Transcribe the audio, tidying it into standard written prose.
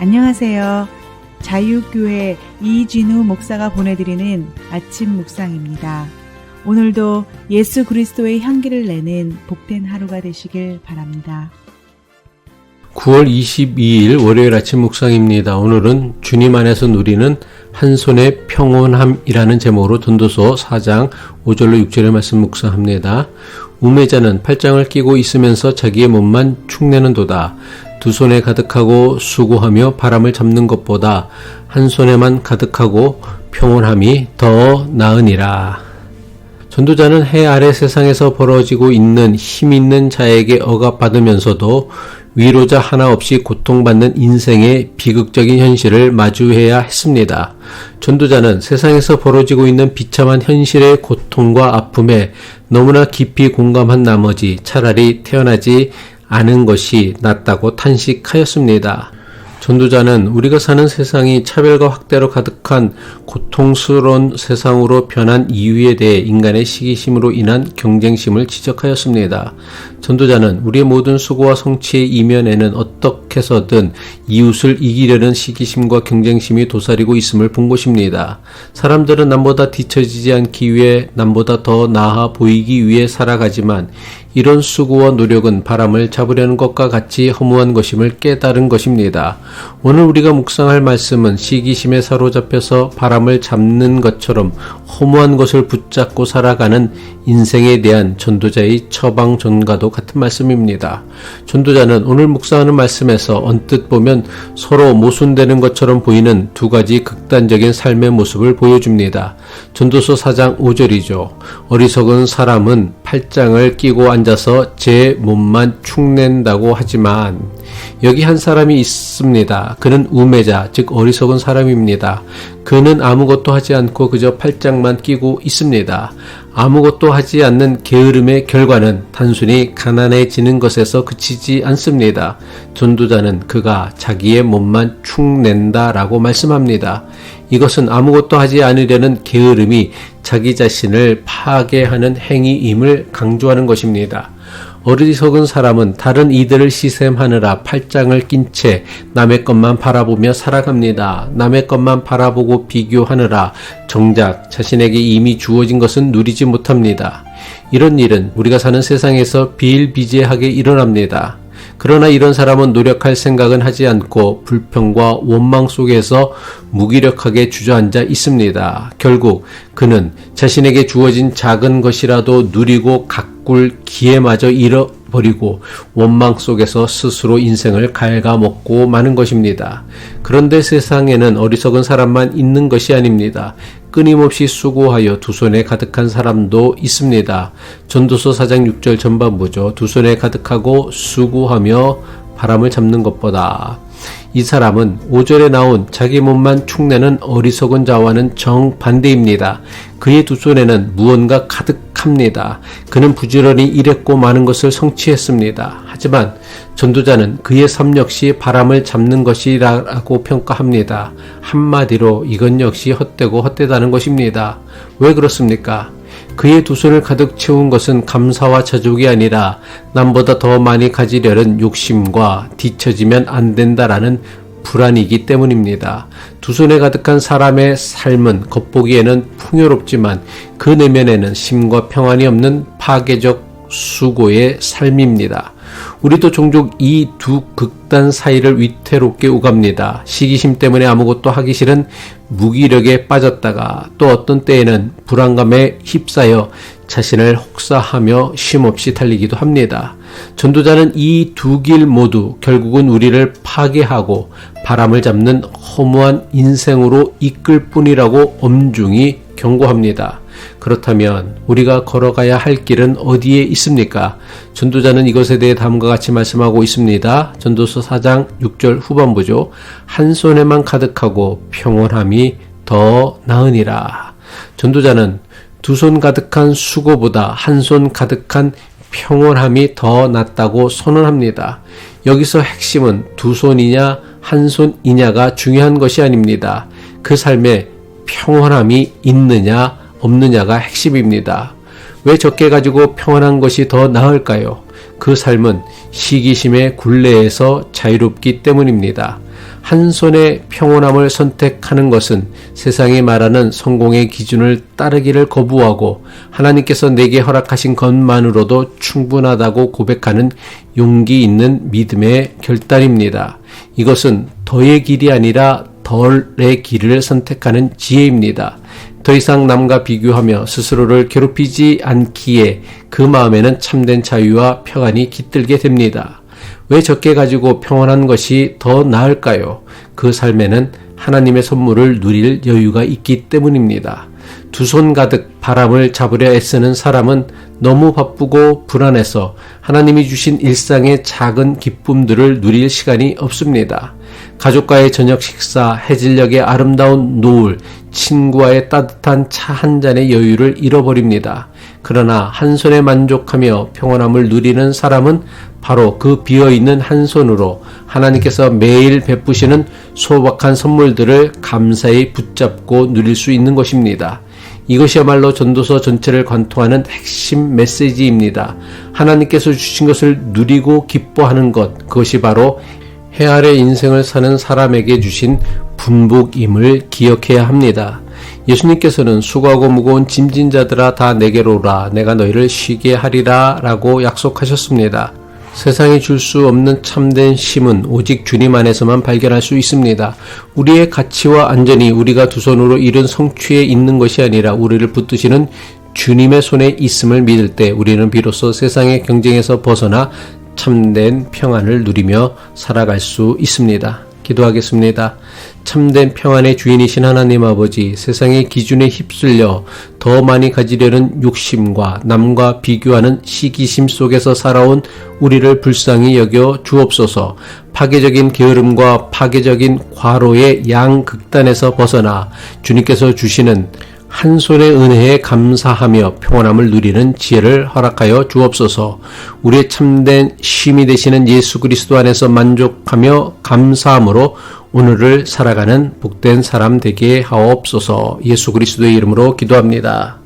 안녕하세요. 자유교회 이진우 목사가 보내드리는 아침 묵상입니다. 오늘도 예수 그리스도의 향기를 내는 복된 하루가 되시길 바랍니다. 9월 22일 월요일 아침 묵상입니다. 오늘은 주님 안에서 누리는 한 손의 평온함이라는 제목으로 전도서 4장 5절로 6절의 말씀 묵상합니다. 우매자는 팔짱을 끼고 있으면서 자기의 몸만 축내는도다. 두 손에 가득하고 수고하며 바람을 잡는 것보다 한 손에만 가득하고 평온함이 더 나으니라. 전도자는 해 아래 세상에서 벌어지고 있는 힘있는 자에게 억압받으면서도 위로자 하나 없이 고통받는 인생의 비극적인 현실을 마주해야 했습니다. 전도자는 세상에서 벌어지고 있는 비참한 현실의 고통과 아픔에 너무나 깊이 공감한 나머지 차라리 태어나지 않은 것이 낫다고 탄식하였습니다. 전도자는 우리가 사는 세상이 차별과 학대로 가득한 고통스러운 세상으로 변한 이유에 대해 인간의 시기심으로 인한 경쟁심을 지적하였습니다. 전도자는 우리의 모든 수고와 성취의 이면에는 어떻게 해서든 이웃을 이기려는 시기심과 경쟁심이 도사리고 있음을 본 것입니다. 사람들은 남보다 뒤처지지 않기 위해 남보다 더 나아 보이기 위해 살아가지만 이런 수고와 노력은 바람을 잡으려는 것과 같이 허무한 것임을 깨달은 것입니다. 오늘 우리가 묵상할 말씀은 시기심에 사로잡혀서 바람을 잡는 것처럼 허무한 것을 붙잡고 살아가는 인생에 대한 전도자의 처방전과도 같은 말씀입니다. 전도자는 오늘 묵상하는 말씀에서 언뜻 보면 서로 모순되는 것처럼 보이는 두 가지 극단적인 삶의 모습을 보여줍니다. 전도서 4장 5절이죠. 어리석은 사람은 팔짱을 끼고 앉아서 제 몸만 축낸다고 하지만 여기 한 사람이 있습니다. 그는 우매자, 즉 어리석은 사람입니다. 그는 아무것도 하지 않고 그저 팔짱만 끼고 있습니다. 아무것도 하지 않는 게으름의 결과는 단순히 가난해지는 것에서 그치지 않습니다. 전도자는 그가 자기의 몸만 축낸다라고 말씀합니다. 이것은 아무것도 하지 않으려는 게으름이 자기 자신을 파괴하는 행위임을 강조하는 것입니다. 어리석은 사람은 다른 이들을 시샘하느라 팔짱을 낀 채 남의 것만 바라보며 살아갑니다. 남의 것만 바라보고 비교하느라 정작 자신에게 이미 주어진 것은 누리지 못합니다. 이런 일은 우리가 사는 세상에서 비일비재하게 일어납니다. 그러나 이런 사람은 노력할 생각은 하지 않고 불평과 원망 속에서 무기력하게 주저앉아 있습니다. 결국 그는 자신에게 주어진 작은 것이라도 누리고 가꿀 기회마저 잃어버리고 원망 속에서 스스로 인생을 갉아먹고 마는 것입니다. 그런데 세상에는 어리석은 사람만 있는 것이 아닙니다. 끊임없이 수고하여 두 손에 가득한 사람도 있습니다. 전도서 4장 6절 전반부죠. 두 손에 가득하고 수고하며 바람을 잡는 것보다. 이 사람은 5절에 나온 자기 몸만 축내는 어리석은 자와는 정반대입니다. 그의 두 손에는 무언가 가득합니다. 그는 부지런히 일했고 많은 것을 성취했습니다. 하지만 전도자는 그의 삶 역시 바람을 잡는 것이라고 평가합니다. 한마디로 이건 역시 헛되고 헛되다는 것입니다. 왜 그렇습니까? 그의 두 손을 가득 채운 것은 감사와 자족이 아니라 남보다 더 많이 가지려는 욕심과 뒤처지면 안 된다라는 불안이기 때문입니다. 두 손에 가득한 사람의 삶은 겉보기에는 풍요롭지만 그 내면에는 심과 평안이 없는 파괴적 수고의 삶입니다. 우리도 종종 이 두 극단 사이를 위태롭게 오갑니다. 시기심 때문에 아무것도 하기 싫은 무기력에 빠졌다가 또 어떤 때에는 불안감에 휩싸여 자신을 혹사하며 쉼없이 달리기도 합니다. 전도자는 이 두 길 모두 결국은 우리를 파괴하고 바람을 잡는 허무한 인생으로 이끌 뿐이라고 엄중히 경고합니다. 그렇다면 우리가 걸어가야 할 길은 어디에 있습니까? 전도자는 이것에 대해 다음과 같이 말씀하고 있습니다. 전도서 4장 6절 후반부죠. 한 손에만 가득하고 평온함이 더 나으니라. 전도자는 두 손 가득한 수고보다 한 손 가득한 평온함이 더 낫다고 선언합니다. 여기서 핵심은 두 손이냐 한 손이냐가 중요한 것이 아닙니다. 그 삶에 평온함이 있느냐 없느냐가 핵심입니다. 왜 적게 가지고 평안한 것이 더 나을까요? 그 삶은 시기심의 굴레에서 자유롭기 때문입니다. 한 손의 평온함을 선택하는 것은 세상이 말하는 성공의 기준을 따르기를 거부하고 하나님께서 내게 허락하신 것만으로도 충분하다고 고백하는 용기 있는 믿음의 결단입니다. 이것은 더의 길이 아니라 덜의 길을 선택하는 지혜입니다. 더 이상 남과 비교하며 스스로를 괴롭히지 않기에 그 마음에는 참된 자유와 평안이 깃들게 됩니다. 왜 적게 가지고 평안한 것이 더 나을까요? 그 삶에는 하나님의 선물을 누릴 여유가 있기 때문입니다. 두 손 가득 바람을 잡으려 애쓰는 사람은 너무 바쁘고 불안해서 하나님이 주신 일상의 작은 기쁨들을 누릴 시간이 없습니다. 가족과의 저녁 식사, 해질녘의 아름다운 노을, 친구와의 따뜻한 차 한 잔의 여유를 잃어버립니다. 그러나 한 손에 만족하며 평온함을 누리는 사람은 바로 그 비어있는 한 손으로 하나님께서 매일 베푸시는 소박한 선물들을 감사히 붙잡고 누릴 수 있는 것입니다. 이것이야말로 전도서 전체를 관통하는 핵심 메시지입니다. 하나님께서 주신 것을 누리고 기뻐하는 것, 그것이 바로 해 아래 인생을 사는 사람에게 주신 분복임을 기억해야 합니다. 예수님께서는 수고하고 무거운 짐진 자들아 다 내게로 오라 내가 너희를 쉬게 하리라 라고 약속하셨습니다. 세상이 줄 수 없는 참된 쉼은 오직 주님 안에서만 발견할 수 있습니다. 우리의 가치와 안전이 우리가 두 손으로 이룬 성취에 있는 것이 아니라 우리를 붙드시는 주님의 손에 있음을 믿을 때 우리는 비로소 세상의 경쟁에서 벗어나 참된 평안을 누리며 살아갈 수 있습니다. 기도하겠습니다. 참된 평안의 주인이신 하나님 아버지, 세상의 기준에 휩쓸려 더 많이 가지려는 욕심과 남과 비교하는 시기심 속에서 살아온 우리를 불쌍히 여겨 주옵소서. 파괴적인 게으름과 파괴적인 과로의 양극단에서 벗어나 주님께서 주시는 한 손의 은혜에 감사하며 평안함을 누리는 지혜를 허락하여 주옵소서. 우리의 참된 쉼이 되시는 예수 그리스도 안에서 만족하며 감사함으로 오늘을 살아가는 복된 사람 되게 하옵소서. 예수 그리스도의 이름으로 기도합니다.